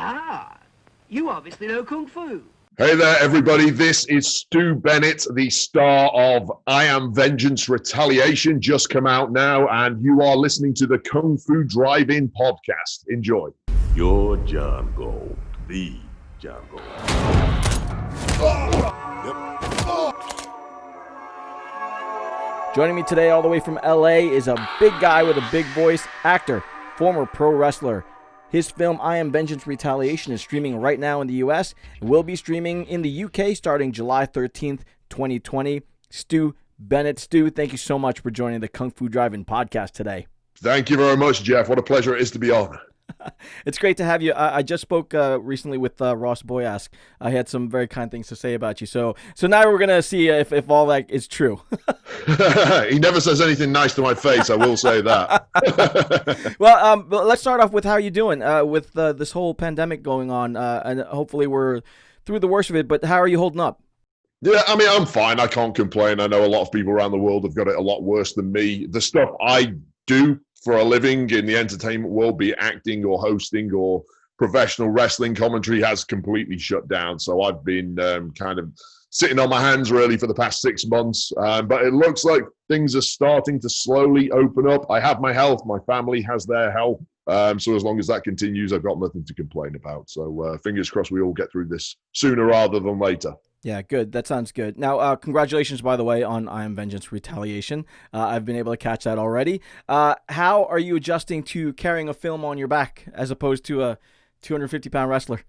Ah, you obviously know Kung Fu. Hey there, everybody. This is Stu Bennett, the star of I Am Vengeance Retaliation, just come out now, and you are listening to the Kung Fu Drive-In podcast. Enjoy. You're John Gold, the John Gold. Joining me today all the way from LA is a big guy with a big voice, actor, former pro wrestler. His film, I Am Vengeance Retaliation, is streaming right now in the U.S. and will be streaming in the U.K. starting July 13th, 2020. Stu Bennett. Stu, thank you so much for joining the Kung Fu Drive-In podcast today. Thank you very much, Jeff. What a pleasure it is to be on. It's great to have you. I just spoke recently with Ross Boyask. I had some very kind things to say about you. So now we're going to see if all that is true. He never says anything nice to my face, I will say that. Well, let's start off with how you're doing with this whole pandemic going on. And hopefully we're through the worst of it. But how are you holding up? Yeah, I mean, I'm fine. I can't complain. I know a lot of people around the world have got it a lot worse than me. The stuff I do for a living in the entertainment world, be it acting or hosting or professional wrestling commentary, has completely shut down. So I've been kind of sitting on my hands really for the past 6 months. But it looks like things are starting to slowly open up. I have my health. My family has their health. So as long as that continues, I've got nothing to complain about. So fingers crossed we all get through this sooner rather than later. Yeah, good. That sounds good. Now, congratulations, by the way, on I Am Vengeance Retaliation. I've been able to catch that already. How are you adjusting to carrying a film on your back as opposed to a 250-pound wrestler?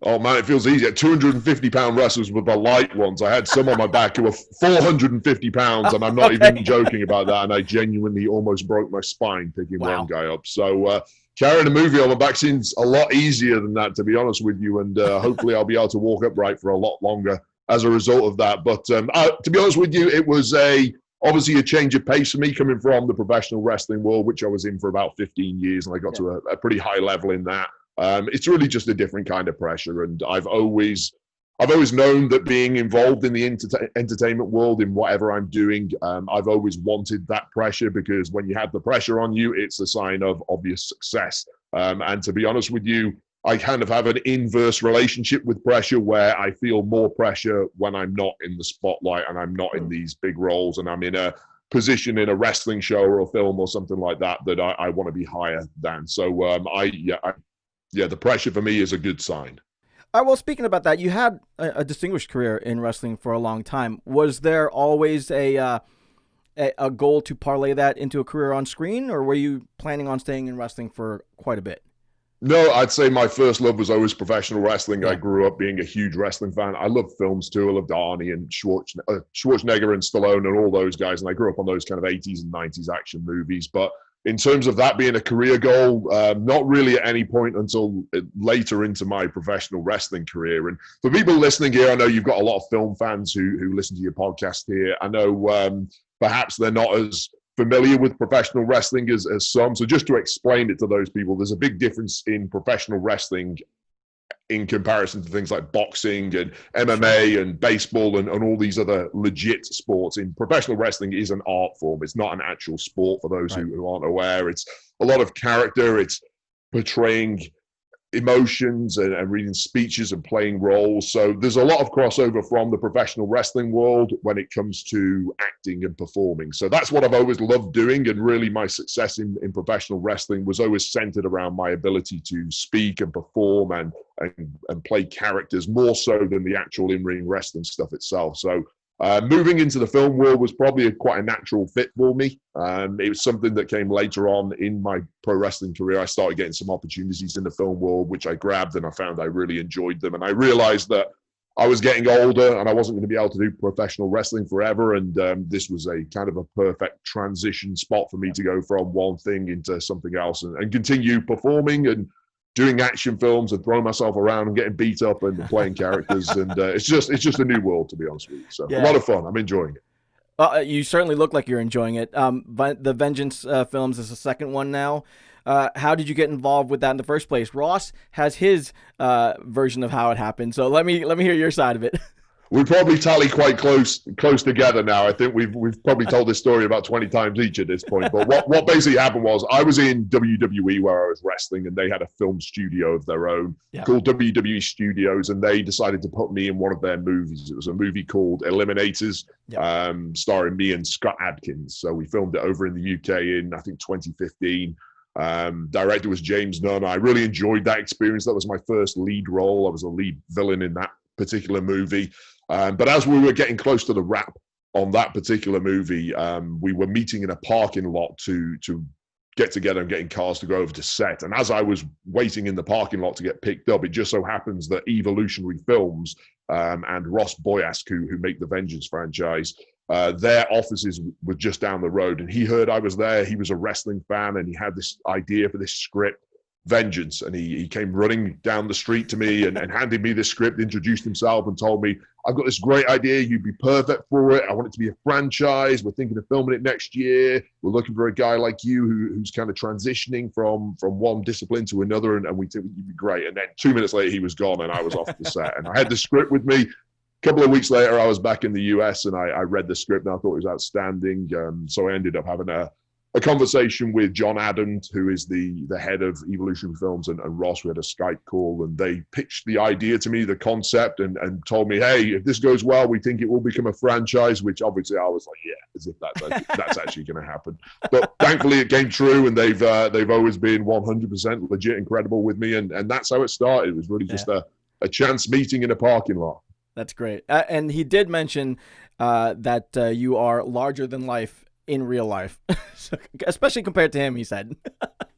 Oh, man, it feels easier. 250-pound wrestlers were the light ones. I had some on my back who were 450 pounds, and I'm not even joking about that, and I genuinely almost broke my spine picking one guy up. So carrying a movie on my back seems a lot easier than that, to be honest with you, and hopefully I'll be able to walk upright for a lot longer as a result of that. But to be honest with you, it was obviously a change of pace for me coming from the professional wrestling world, which I was in for about 15 years, and I got to a pretty high level in that. It's really just a different kind of pressure, and I've always known that being involved in the entertainment world in whatever I'm doing, I've always wanted that pressure, because when you have the pressure on you, it's a sign of obvious success. And to be honest with you, I kind of have an inverse relationship with pressure, where I feel more pressure when I'm not in the spotlight and I'm not in these big roles and I'm in a position in a wrestling show or a film or something like that I want to be higher than. So the pressure for me is a good sign. Well, speaking about that, you had a distinguished career in wrestling for a long time. Was there always a goal to parlay that into a career on screen, or were you planning on staying in wrestling for quite a bit? No, I'd say my first love was always professional wrestling. I grew up being a huge wrestling fan. I love films too. I loved Arnie and Schwarzenegger and Stallone and all those guys, and I grew up on those kind of 80s and 90s action movies. But in terms of that being a career goal, not really at any point until later into my professional wrestling career. And for people listening here, I know you've got a lot of film fans who listen to your podcast here. I know perhaps they're not as familiar with professional wrestling as some. So just to explain it to those people, there's a big difference in professional wrestling in comparison to things like boxing and MMA and baseball and all these other legit sports. In professional wrestling is an art form. It's not an actual sport, for those who aren't aware. It's a lot of character. It's portraying emotions and reading speeches and playing roles. So there's a lot of crossover from the professional wrestling world when it comes to acting and performing. So that's what I've always loved doing, and really my success in professional wrestling was always centered around my ability to speak and perform and play characters more so than the actual in-ring wrestling stuff itself. So moving into the film world was probably quite a natural fit for me. It was something that came later on in my pro wrestling career. I started getting some opportunities in the film world, which I grabbed, and I found I really enjoyed them. And I realized that I was getting older and I wasn't going to be able to do professional wrestling forever. And this was a kind of a perfect transition spot for me to go from one thing into something else and continue performing and doing action films and throwing myself around and getting beat up and playing characters. And it's just a new world, to be honest with you. So a lot of fun. I'm enjoying it. You certainly look like you're enjoying it. But the Vengeance films is the second one now. How did you get involved with that in the first place? Ross has his version of how it happened. So let me hear your side of it. We probably tally quite close together now. I think we've probably told this story about 20 times each at this point. But what basically happened was I was in WWE where I was wrestling, and they had a film studio of their own called WWE Studios, and they decided to put me in one of their movies. It was a movie called Eliminators, starring me and Scott Adkins. So we filmed it over in the UK in, I think, 2015. Director was James Nunn. I really enjoyed that experience. That was my first lead role. I was a lead villain in that particular movie. But as we were getting close to the wrap on that particular movie, we were meeting in a parking lot to get together and getting cars to go over to set. And as I was waiting in the parking lot to get picked up, it just so happens that Evolutionary Films and Ross Boyask, who make the Vengeance franchise, their offices were just down the road. And he heard I was there. He was a wrestling fan, and he had this idea for this script, Vengeance, and he came running down the street to me and handed me this script, introduced himself, and told me, I've got this great idea. You'd be perfect for it. I want it to be a franchise. We're thinking of filming it next year. We're looking for a guy like you who's kind of transitioning from one discipline to another, and we think you'd be great. And then 2 minutes later, he was gone, and I was off the set. And I had the script with me. A couple of weeks later, I was back in the US, and I read the script, and I thought it was outstanding. So I ended up having a conversation with John Adams, who is the head of Evolution Films, and Ross. We had a Skype call, and they pitched the idea to me, the concept, and told me, hey, if this goes well, we think it will become a franchise, which obviously I was like, yeah, as if that's actually going to happen. But thankfully it came true, and they've always been 100% legit and credible with me, and that's how it started. It was really just a chance meeting in a parking lot. That's great. And he did mention that you are larger than life in real life, especially compared to him, he said.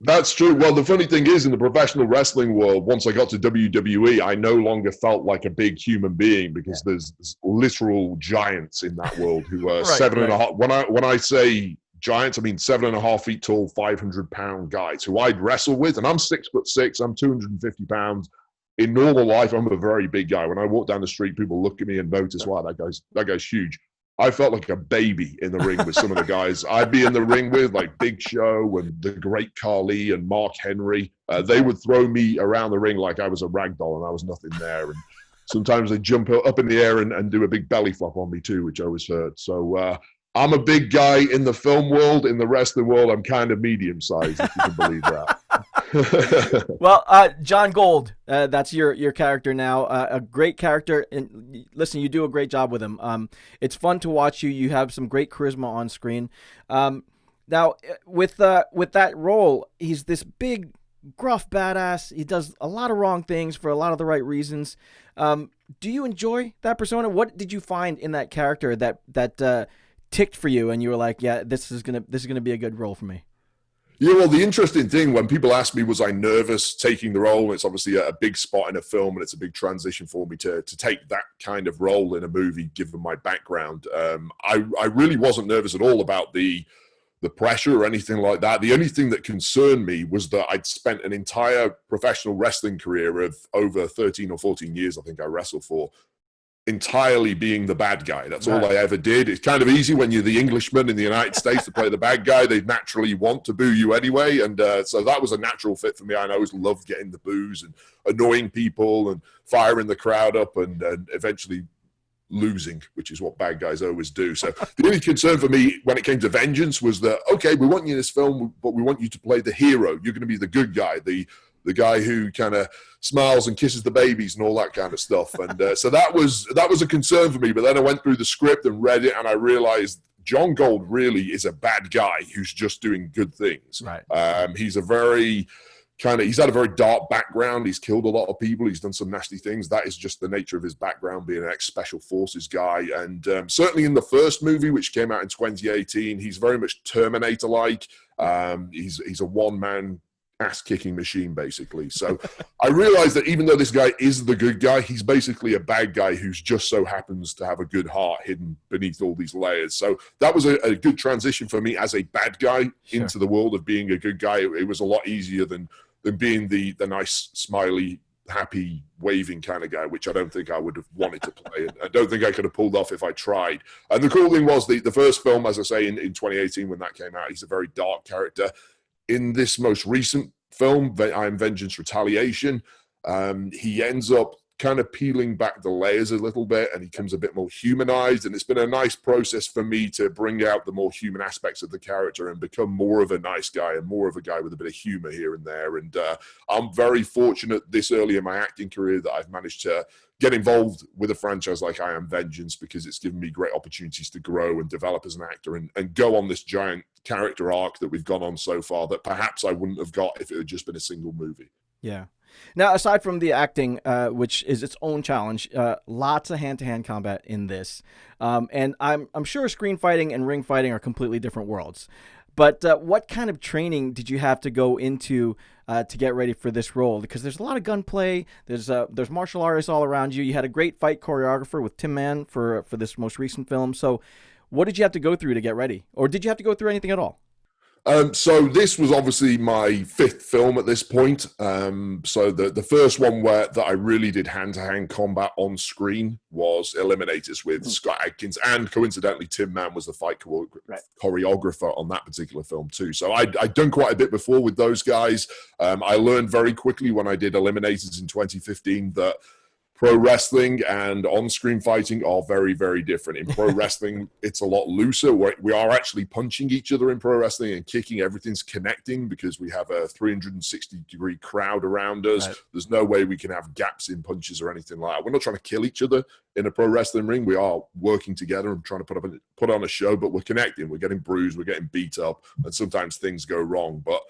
That's true. Well, the funny thing is, in the professional wrestling world, once I got to WWE, I no longer felt like a big human being, because there's literal giants in that world who are 7.5. When I say giants, I mean 7.5 feet tall, 500-pound guys who I'd wrestle with. And I'm 6'6", I'm 250 pounds. In normal life, I'm a very big guy. When I walk down the street, people look at me and notice, wow, that guy's huge. I felt like a baby in the ring with some of the guys I'd be in the ring with, like Big Show and the Great Khali and Mark Henry. They would throw me around the ring like I was a rag doll, and I was nothing there. And sometimes they'd jump up in the air and do a big belly flop on me too, which always hurt. So I'm a big guy in the film world. In the wrestling world, I'm kind of medium-sized, if you can believe that. Well, John Gold, that's your character now. A great character, and listen, you do a great job with him. It's fun to watch you. You have some great charisma on screen. Now, with that role, he's this big, gruff badass. He does a lot of wrong things for a lot of the right reasons. Do you enjoy that persona? What did you find in that character that ticked for you, and you were like, yeah, this is gonna be a good role for me? Yeah, well, the interesting thing, when people ask me, was I nervous taking the role? It's obviously a big spot in a film, and it's a big transition for me to take that kind of role in a movie, given my background. I really wasn't nervous at all about the pressure or anything like that. The only thing that concerned me was that I'd spent an entire professional wrestling career of over 13 or 14 years, I think I wrestled for, entirely being the bad guy. That's all I ever did. It's kind of easy when you're the Englishman in the United States to play the bad guy. They naturally want to boo you anyway. And so that was a natural fit for me. I always loved getting the boos and annoying people and firing the crowd up and eventually losing, which is what bad guys always do. So the only concern for me when it came to Vengeance was that, okay, we want you in this film, but we want you to play the hero. You're going to be the good guy, the guy who kind of smiles and kisses the babies and all that kind of stuff. And so that was a concern for me. But then I went through the script and read it, and I realized John Gold really is a bad guy who's just doing good things. Right. He's had a very dark background. He's killed a lot of people. He's done some nasty things. That is just the nature of his background, being an ex-special forces guy. And certainly in the first movie, which came out in 2018, he's very much Terminator-like. He's a one-man ass-kicking machine, basically. So I realized that even though this guy is the good guy, he's basically a bad guy who's just so happens to have a good heart hidden beneath all these layers. So that was a good transition for me as a bad guy into the world of being a good guy. It was a lot easier than being the nice, smiley, happy, waving kind of guy, which I don't think I would have wanted to play. And I don't think I could have pulled off if I tried. And the cool thing was the first film, as I say, in 2018 when that came out, he's a very dark character. In this most recent film, I Am Vengeance Retaliation, he ends up kind of peeling back the layers a little bit, and he becomes a bit more humanized. And it's been a nice process for me to bring out the more human aspects of the character and become more of a nice guy and more of a guy with a bit of humor here and there. And I'm very fortunate this early in my acting career that I've managed to get involved with a franchise like I Am Vengeance, because it's given me great opportunities to grow and develop as an actor and go on this giant character arc that we've gone on so far that perhaps I wouldn't have got if it had just been a single movie. Yeah. Now, aside from the acting, which is its own challenge, lots of hand-to-hand combat in this. And I'm sure screen fighting and ring fighting are completely different worlds. But what kind of training did you have to go into to get ready for this role? Because there's a lot of gunplay. There's martial artists all around you. You had a great fight choreographer with Tim Mann for this most recent film. So what did you have to go through to get ready? Or did you have to go through anything at all? So this was obviously my fifth film at this point. So the first one that I really did hand-to-hand combat on screen was Eliminators with Scott Adkins, and coincidentally, Tim Mann was the fight choreographer on that particular film too. So I'd done quite a bit before with those guys. I learned very quickly when I did Eliminators in 2015 that pro wrestling and on-screen fighting are very, very different. In pro wrestling, it's a lot looser. We are actually punching each other in pro wrestling and kicking. Everything's connecting because we have a 360-degree crowd around us. Right. There's no way we can have gaps in punches or anything like that. We're not trying to kill each other in a pro wrestling ring. We are working together and trying to put on a show, but we're connecting. We're getting bruised. We're getting beat up, and sometimes things go wrong. But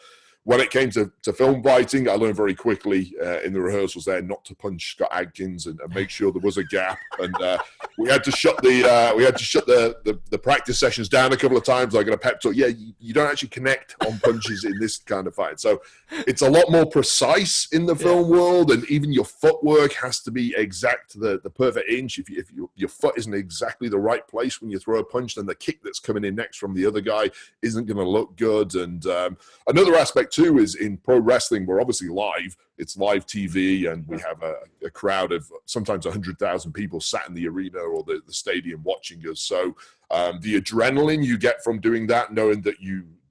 when it came to film fighting, I learned very quickly in the rehearsals there not to punch Scott Adkins and make sure there was a gap. And we had to shut the practice sessions down a couple of times. I got a pep talk. Yeah, you don't actually connect on punches in this kind of fight. So it's a lot more precise in the film world, and even your footwork has to be exact to the perfect inch. If your foot isn't exactly the right place when you throw a punch, then the kick that's coming in next from the other guy isn't going to look good. And another aspect too is in pro wrestling, we're obviously live. It's live TV, and we have a crowd of sometimes 100,000 people sat in the arena or the stadium watching us. So the adrenaline you get from doing that, knowing that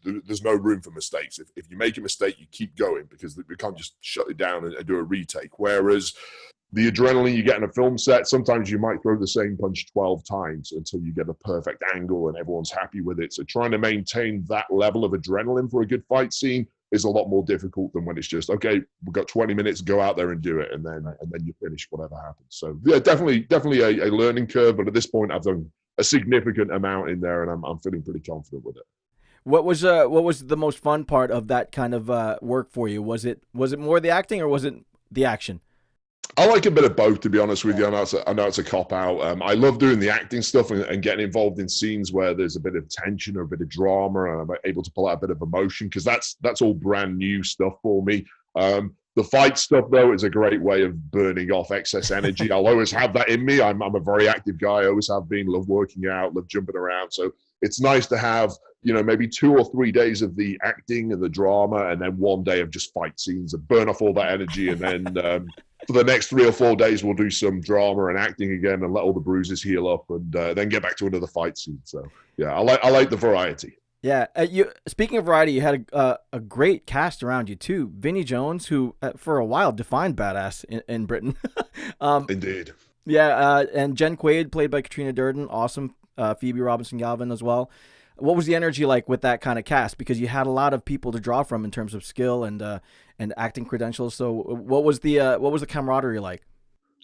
there's no room for mistakes. If you make a mistake, you keep going because we can't just shut it down and do a retake. Whereas the adrenaline you get in a film set, sometimes you might throw the same punch 12 times until you get a perfect angle and everyone's happy with it. So trying to maintain that level of adrenaline for a good fight scene is a lot more difficult than when it's just, okay, we've got 20 minutes, go out there and do it, and then you finish whatever happens. So yeah, definitely a learning curve, but at this point I've done a significant amount in there, and I'm feeling pretty confident with it. What was the most fun part of that kind of work for you? Was it more the acting, or was it the action? I like a bit of both, to be honest with you. I know it's a cop-out. I love doing the acting stuff and getting involved in scenes where there's a bit of tension or a bit of drama, and I'm able to pull out a bit of emotion, because that's all brand new stuff for me. The fight stuff, though, is a great way of burning off excess energy. I'll always have that in me. I'm a very active guy. I always have been. Love working out, love jumping around. So it's nice to have, maybe 2 or 3 days of the acting and the drama, and then 1 day of just fight scenes and burn off all that energy. And then for the next 3 or 4 days, we'll do some drama and acting again and let all the bruises heal up, and then get back to another fight scene. So yeah, I like the variety. Yeah, speaking of variety, you had a great cast around you too. Vinnie Jones, who for a while defined badass in Britain. Indeed. Yeah, and Jen Quaid, played by Katrina Durden, awesome. Phoebe Robinson-Galvin as well. What was the energy like with that kind of cast? Because you had a lot of people to draw from in terms of skill and acting credentials. So what was the camaraderie like?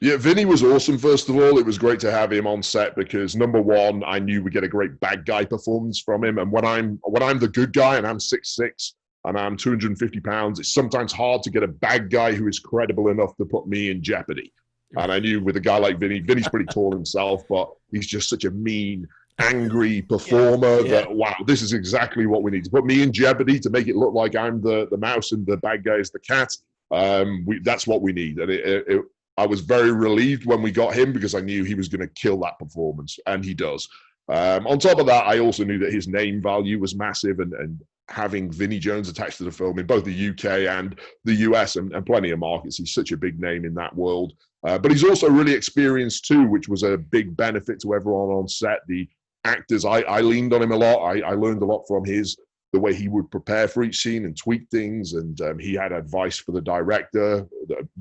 Yeah, Vinnie was awesome, first of all. It was great to have him on set because, number one, I knew we'd get a great bad guy performance from him. And when I'm the good guy and I'm 6'6", and I'm 250 pounds, it's sometimes hard to get a bad guy who is credible enough to put me in jeopardy. And I knew with a guy like Vinnie's pretty tall himself, but he's just such a mean, angry performer that, wow, this is exactly what we need. To put me in jeopardy, to make it look like I'm the mouse and the bad guy is the cat. That's what we need. And I was very relieved when we got him, because I knew he was going to kill that performance, and he does. On top of that, I also knew that his name value was massive, and having Vinnie Jones attached to the film in both the UK and the US and plenty of markets, he's such a big name in that world. But he's also really experienced too, which was a big benefit to everyone on set. The actors, I leaned on him a lot. I learned a lot from his the way he would prepare for each scene and tweak things. And he had advice for the director,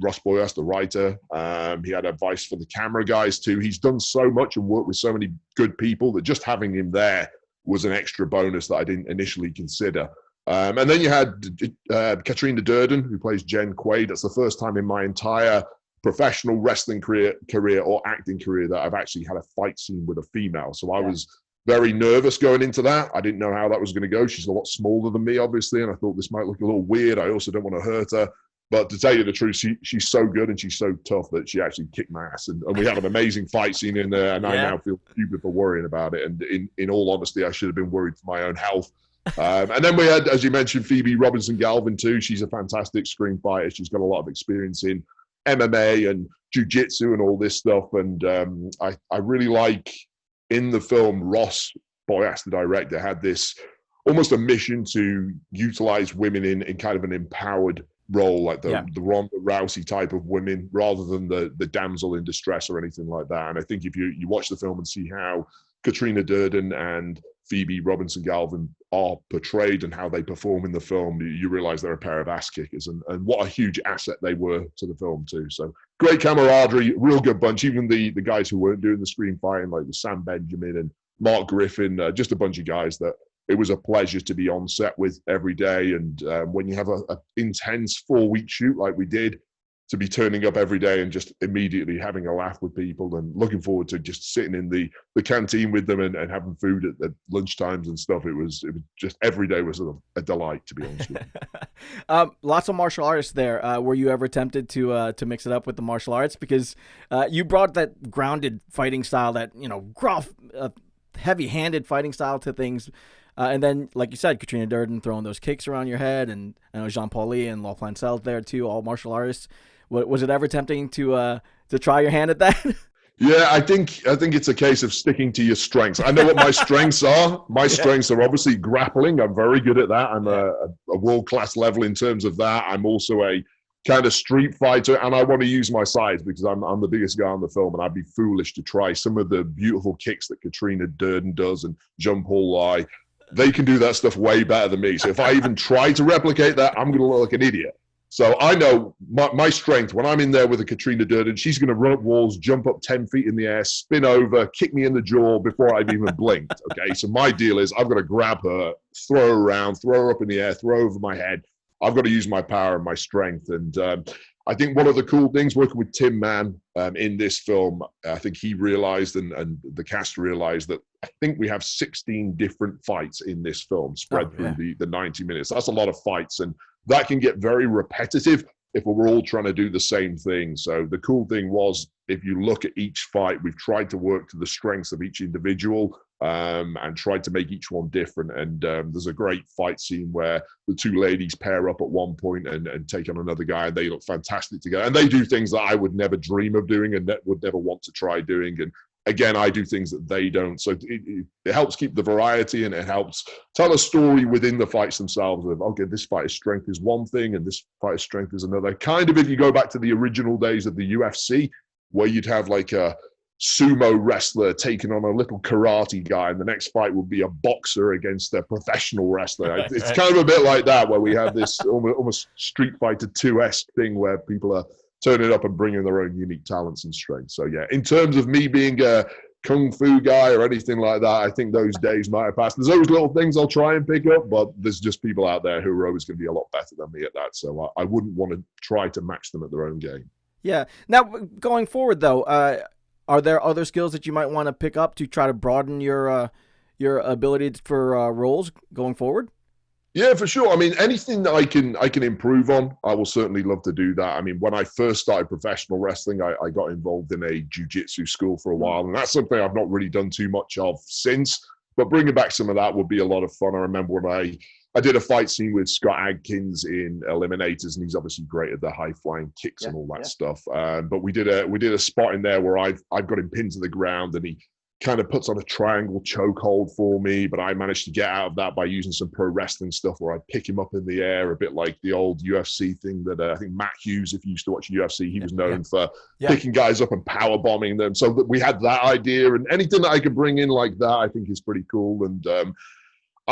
Russ Boyas, the writer. He had advice for the camera guys too. He's done so much and worked with so many good people that just having him there was an extra bonus that I didn't initially consider. And then you had Katrina Durden, who plays Jen Quaid. That's the first time in my entire professional wrestling career or acting career that I've actually had a fight scene with a female. So I was very nervous going into that. I didn't know how that was going to go. She's a lot smaller than me, obviously, and I thought this might look a little weird. I also don't want to hurt her. But to tell you the truth, she's so good and she's so tough that she actually kicked my ass. And we had an amazing fight scene in there, and I now feel stupid for worrying about it. And in all honesty, I should have been worried for my own health. And then we had, as you mentioned, Phoebe Robinson-Galvin too. She's a fantastic screen fighter. She's got a lot of experience in MMA and jiu-jitsu and all this stuff. And I really like, in the film, Ross Boyas, the director, had this almost a mission to utilize women in kind of an empowered role, like the Ronda Rousey type of women, rather than the damsel in distress or anything like that. And I think if you watch the film and see how Katrina Durden and Phoebe Robinson-Galvin are portrayed and how they perform in the film, you realize they're a pair of ass kickers, and what a huge asset they were to the film too. So great camaraderie, real good bunch. Even the guys who weren't doing the screen fighting, like the Sam Benjamin and Mark Griffin, just a bunch of guys that it was a pleasure to be on set with every day. And when you have a intense 4-week shoot like we did, to be turning up every day and just immediately having a laugh with people, and looking forward to just sitting in the canteen with them and having food at lunch times and stuff. It was just every day was a delight, to be honest with you. Lots of martial artists there. Were you ever tempted to mix it up with the martial arts? Because you brought that grounded fighting style, that, gruff, heavy-handed fighting style to things. And then, like you said, Katrina Durden throwing those kicks around your head, and I know Jean-Paul Lee and Law Plancel there too, all martial artists. Was it ever tempting to try your hand at that? Yeah, I think it's a case of sticking to your strengths. I know what my strengths are. My strengths are obviously grappling. I'm very good at that. I'm a world-class level in terms of that. I'm also a kind of street fighter, and I want to use my size because I'm the biggest guy on the film, and I'd be foolish to try some of the beautiful kicks that Katrina Durden does and Jean-Paul Lee. They can do that stuff way better than me. So if I even try to replicate that, I'm going to look like an idiot. So I know my strength, when I'm in there with a Katrina Durden, she's going to run up walls, jump up 10 feet in the air, spin over, kick me in the jaw before I've even blinked. Okay, so my deal is I've got to grab her, throw her around, throw her up in the air, throw her over my head. I've got to use my power and my strength. And I think one of the cool things working with Tim Mann in this film, I think he realized and the cast realized that I think we have 16 different fights in this film spread through the 90 minutes. That's a lot of fights, and that can get very repetitive if we're all trying to do the same thing. So the cool thing was, if you look at each fight, we've tried to work to the strengths of each individual and tried to make each one different. And there's a great fight scene where the two ladies pair up at one point and take on another guy, and they look fantastic together. And they do things that I would never dream of doing and that would never want to try doing. And again, I do things that they don't. So it helps keep the variety, and it helps tell a story within the fights themselves of, okay, this fighter's strength is one thing and this fighter's strength is another. Kind of if you go back to the original days of the UFC, where you'd have like a sumo wrestler taking on a little karate guy, and the next fight would be a boxer against a professional wrestler. It's kind of a bit like that, where we have this almost Street Fighter 2-esque thing where people are turning it up and bringing their own unique talents and strengths. So yeah, in terms of me being a kung fu guy or anything like that, I think those days might have passed. There's always little things I'll try and pick up, but there's just people out there who are always going to be a lot better than me at that. So I wouldn't want to try to match them at their own game. Yeah. Now, going forward though, are there other skills that you might want to pick up to try to broaden your ability for roles going forward? Yeah, for sure. I mean, anything that I can improve on, I will certainly love to do that. I mean, when I first started professional wrestling, I got involved in a jiu-jitsu school for a while, and that's something I've not really done too much of since. But bringing back some of that would be a lot of fun. I remember when I did a fight scene with Scott Adkins in Eliminators, and he's obviously great at the high-flying kicks and all that stuff. But we did a spot in there where I've got him pinned to the ground, and he kind of puts on a triangle chokehold for me, but I managed to get out of that by using some pro wrestling stuff where I pick him up in the air, a bit like the old UFC thing that I think Matt Hughes, if you used to watch UFC, he was known for picking guys up and power bombing them. So we had that idea, and anything that I could bring in like that, I think is pretty cool. And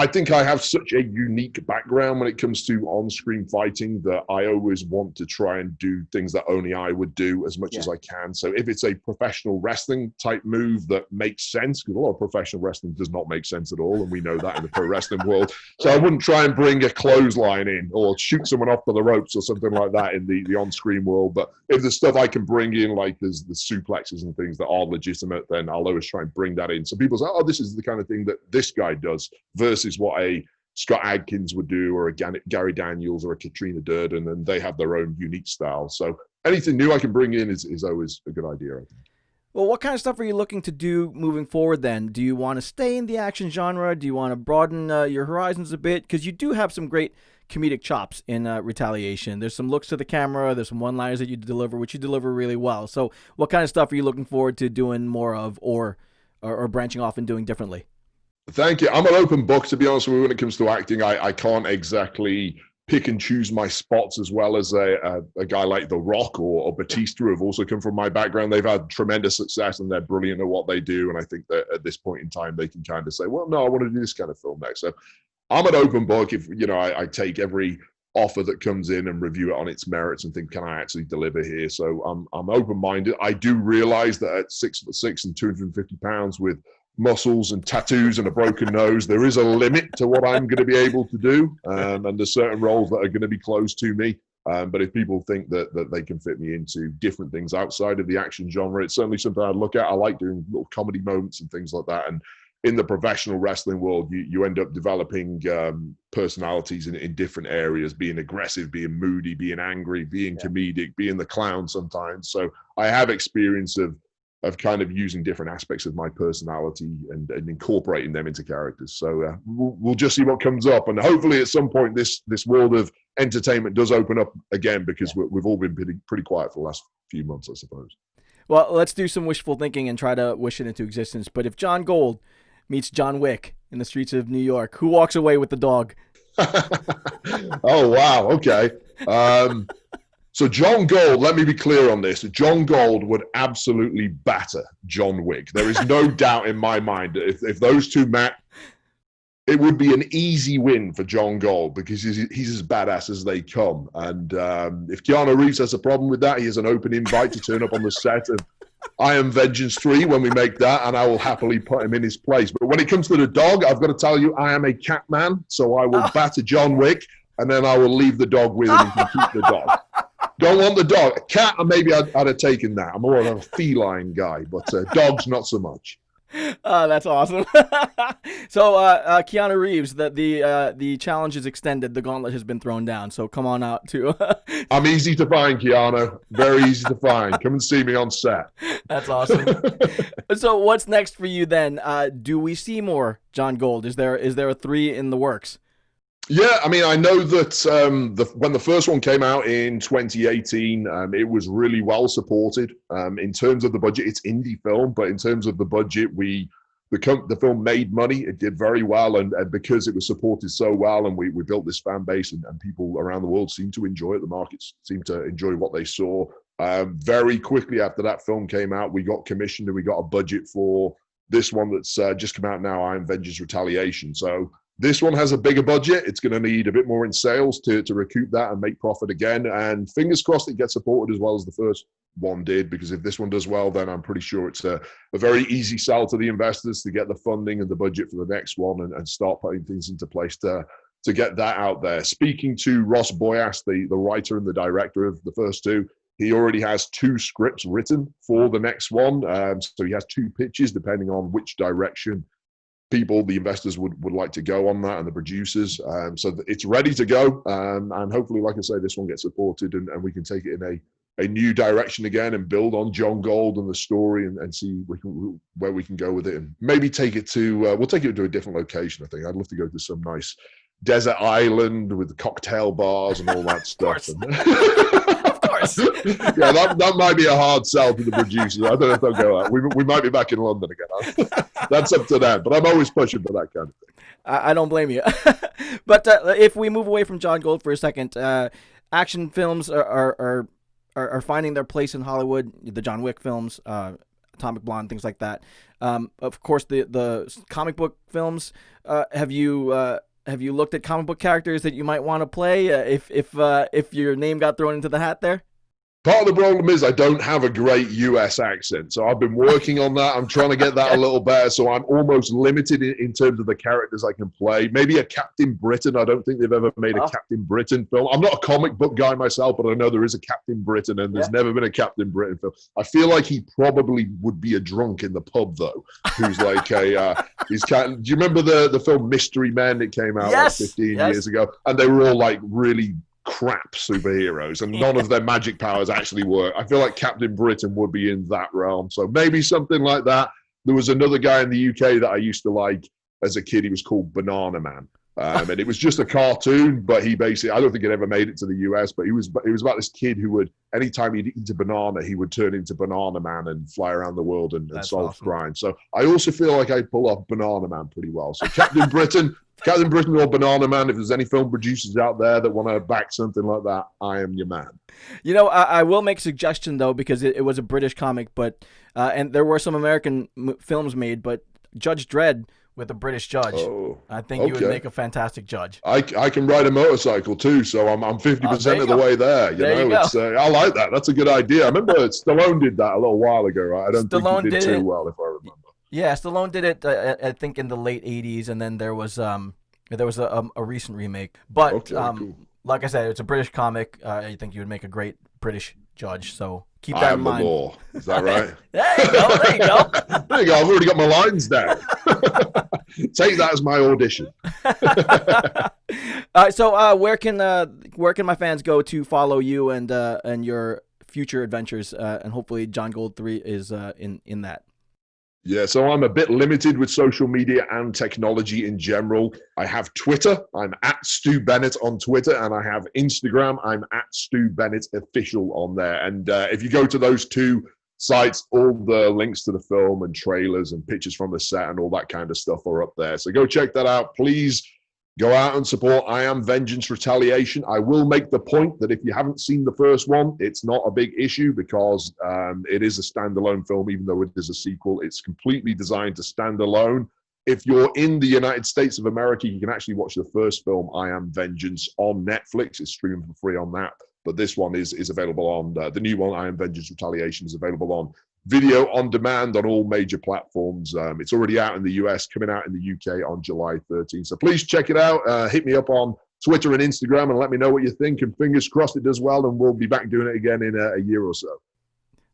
I think I have such a unique background when it comes to on-screen fighting that I always want to try and do things that only I would do as much as I can. So if it's a professional wrestling type move that makes sense, because a lot of professional wrestling does not make sense at all, and we know that in the pro wrestling world. So I wouldn't try and bring a clothesline in or shoot someone off to the ropes or something like that in the on-screen world. But if there's stuff I can bring in, like there's the suplexes and things that are legitimate, then I'll always try and bring that in. So people say, oh, this is the kind of thing that this guy does versus what a Scott Adkins would do, or a Gary Daniels, or a Katrina Durden, and they have their own unique style. So anything new I can bring in is always a good idea, I think. Well, what kind of stuff are you looking to do moving forward then? Do you want to stay in the action genre? Do you want to broaden your horizons a bit? Because you do have some great comedic chops in Retaliation. There's some looks to the camera. There's some one-liners that you deliver, which you deliver really well. So what kind of stuff are you looking forward to doing more of, or branching off and doing differently? Thank you. I'm an open book, to be honest with you, when it comes to acting. I can't exactly pick and choose my spots as well as a guy like The Rock or Batista, who have also come from my background. They've had tremendous success and they're brilliant at what they do. And I think that at this point in time, they can kind of say, well, no, I want to do this kind of film next. So I'm an open book. If, you know, I take every offer that comes in and review it on its merits and think, can I actually deliver here? So I'm open-minded. I do realize that at 6'6" and 250 pounds with muscles and tattoos and a broken nose, there is a limit to what I'm going to be able to do, and there's certain roles that are going to be closed to me. But if people think that they can fit me into different things outside of the action genre, it's certainly something I'd look at. I like doing little comedy moments and things like that. And in the professional wrestling world, you end up developing personalities in different areas, being aggressive, being moody, being angry, being comedic, being the clown sometimes. So I have experience of kind of using different aspects of my personality and incorporating them into characters. So we'll just see what comes up. And hopefully at some point this world of entertainment does open up again, because we've all been pretty quiet for the last few months, I suppose. Well, let's do some wishful thinking and try to wish it into existence. But if John Gold meets John Wick in the streets of New York, who walks away with the dog? Oh, wow. Okay. So John Gold, let me be clear on this. John Gold would absolutely batter John Wick. There is no doubt in my mind that if those two met, it would be an easy win for John Gold, because he's as badass as they come. And if Keanu Reeves has a problem with that, he has an open invite to turn up on the set of I Am Vengeance 3 when we make that, and I will happily put him in his place. But when it comes to the dog, I've got to tell you, I am a cat man, so I will batter John Wick, and then I will leave the dog with him. He can keep the dog. Don't want the dog. A cat, maybe I'd have taken that. I'm more of a feline guy, but dogs, not so much. That's awesome. So, Keanu Reeves, the challenge is extended. The gauntlet has been thrown down. So come on out to. I'm easy to find, Keanu. Very easy to find. Come and see me on set. That's awesome. So what's next for you then? Do we see more John Gold? Is there a 3 in the works? Yeah, I mean, I know that when the first one came out in 2018, it was really well supported. In terms of the budget, it's indie film, but in terms of the budget, the film made money. It did very well, and because it was supported so well, and we built this fan base, and people around the world seemed to enjoy it. The markets seemed to enjoy what they saw. Very quickly after that film came out, we got commissioned and we got a budget for this one that's just come out now, I Am Vengeance Retaliation. So this one has a bigger budget. It's going to need a bit more in sales to recoup that and make profit again. And fingers crossed it gets supported as well as the first one did, because if this one does well, then I'm pretty sure it's a very easy sell to the investors to get the funding and the budget for the next one and start putting things into place to get that out there. Speaking to Ross Boyas, the writer and the director of the first two, he already has 2 scripts written for the next one. So he has 2 pitches depending on which direction the investors would like to go on that, and the producers. So it's ready to go. And hopefully, like I say, this one gets supported and we can take it in a new direction again and build on John Gold and the story and see where we can go with it. And maybe take it to, we'll take it to a different location, I think. I'd love to go to some nice desert island with cocktail bars and all that stuff. Of course. Yeah, that might be a hard sell to the producers. I don't know if they'll go out. We might be back in London again. That's up to them. But I'm always pushing for that kind of thing. I don't blame you. But if we move away from John Gold for a second, action films are finding their place in Hollywood. The John Wick films. Atomic Blonde, things like that. Of course, the comic book films. Have you looked at comic book characters that you might want to play if your name got thrown into the hat there? Part of the problem is I don't have a great US accent, so I've been working on that. I'm trying to get that a little better, so I'm almost limited in terms of the characters I can play. Maybe a Captain Britain. I don't think they've ever made a Captain Britain film. I'm not a comic book guy myself, but I know there is a Captain Britain, and there's never been a Captain Britain film. I feel like he probably would be a drunk in the pub, though, who's like do you remember the film Mystery Men that came out like 15 years ago? And they were all like really crap superheroes, and none of their magic powers actually work. I feel like Captain Britain would be in that realm, so maybe something like that. There was another guy in the UK that I used to like as a kid. He was called BananaMan, and it was just a cartoon, but he basically, I don't think it ever made it to the US, but it was about this kid who would, anytime he'd eat a banana, he would turn into BananaMan and fly around the world and solve crimes. So I also feel like I pull off BananaMan pretty well. So Captain Britain or BananaMan, if there's any film producers out there that want to back something like that, I am your man. You know, I will make a suggestion, though, because it was a British comic, but and there were some American films made, but Judge Dredd with a British judge, I think you would make a fantastic judge. I can ride a motorcycle, too, so I'm 50% of the way there. You know, I like that. That's a good idea. I remember Stallone did that a little while ago, right? I don't think he did too well, if I remember. Yeah, Stallone did it, I think, in the late 80s, and then there was a recent remake. But cool. Like I said, it's a British comic. I think you would make a great British judge, so keep that in mind. I am the law. Is that right? There you go. There you go. There you go. I've already got my lines down. Take that as my audition. So where can my fans go to follow you and your future adventures? And hopefully John Gold 3 is in that. Yeah, so I'm a bit limited with social media and technology in general. I have Twitter. I'm at Stu Bennett on Twitter, and I have Instagram. I'm at Stu Bennett Official on there. And if you go to those two sites, all the links to the film and trailers and pictures from the set and all that kind of stuff are up there. So go check that out. Please go out and support I Am Vengeance Retaliation. I will make the point that if you haven't seen the first one, it's not a big issue because it is a standalone film, even though it is a sequel. It's completely designed to stand alone. If you're in the United States of America, you can actually watch the first film, I Am Vengeance, on Netflix. It's streaming for free on that. But this one is available on, the new one, I Am Vengeance Retaliation, is available on video on demand on all major platforms. It's already out in the US, coming out in the UK on July 13th. So please check it out. Hit me up on Twitter and Instagram and let me know what you think. And fingers crossed it does well, and we'll be back doing it again in a year or so.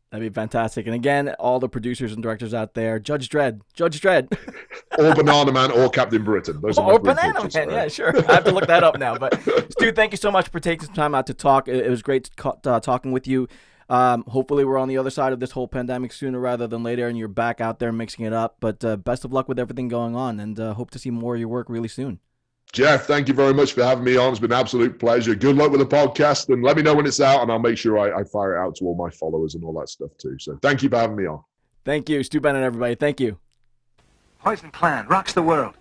That'd be fantastic. And again, all the producers and directors out there, Judge Dredd. Or BananaMan or Captain Britain. Those are my BananaMan, right? Yeah, sure. I have to look that up now. But Stu, thank you so much for taking some time out to talk. It was great talking with you. Hopefully we're on the other side of this whole pandemic sooner rather than later, and you're back out there mixing it up. But best of luck with everything going on, and hope to see more of your work really soon. Jeff, thank you very much for having me on. It's been an absolute pleasure. Good luck with the podcast, and let me know when it's out, and I'll make sure I fire it out to all my followers and all that stuff too. So thank you for having me on. Thank you, Stu Bennett, everybody. Thank you. Poison Clan rocks the world.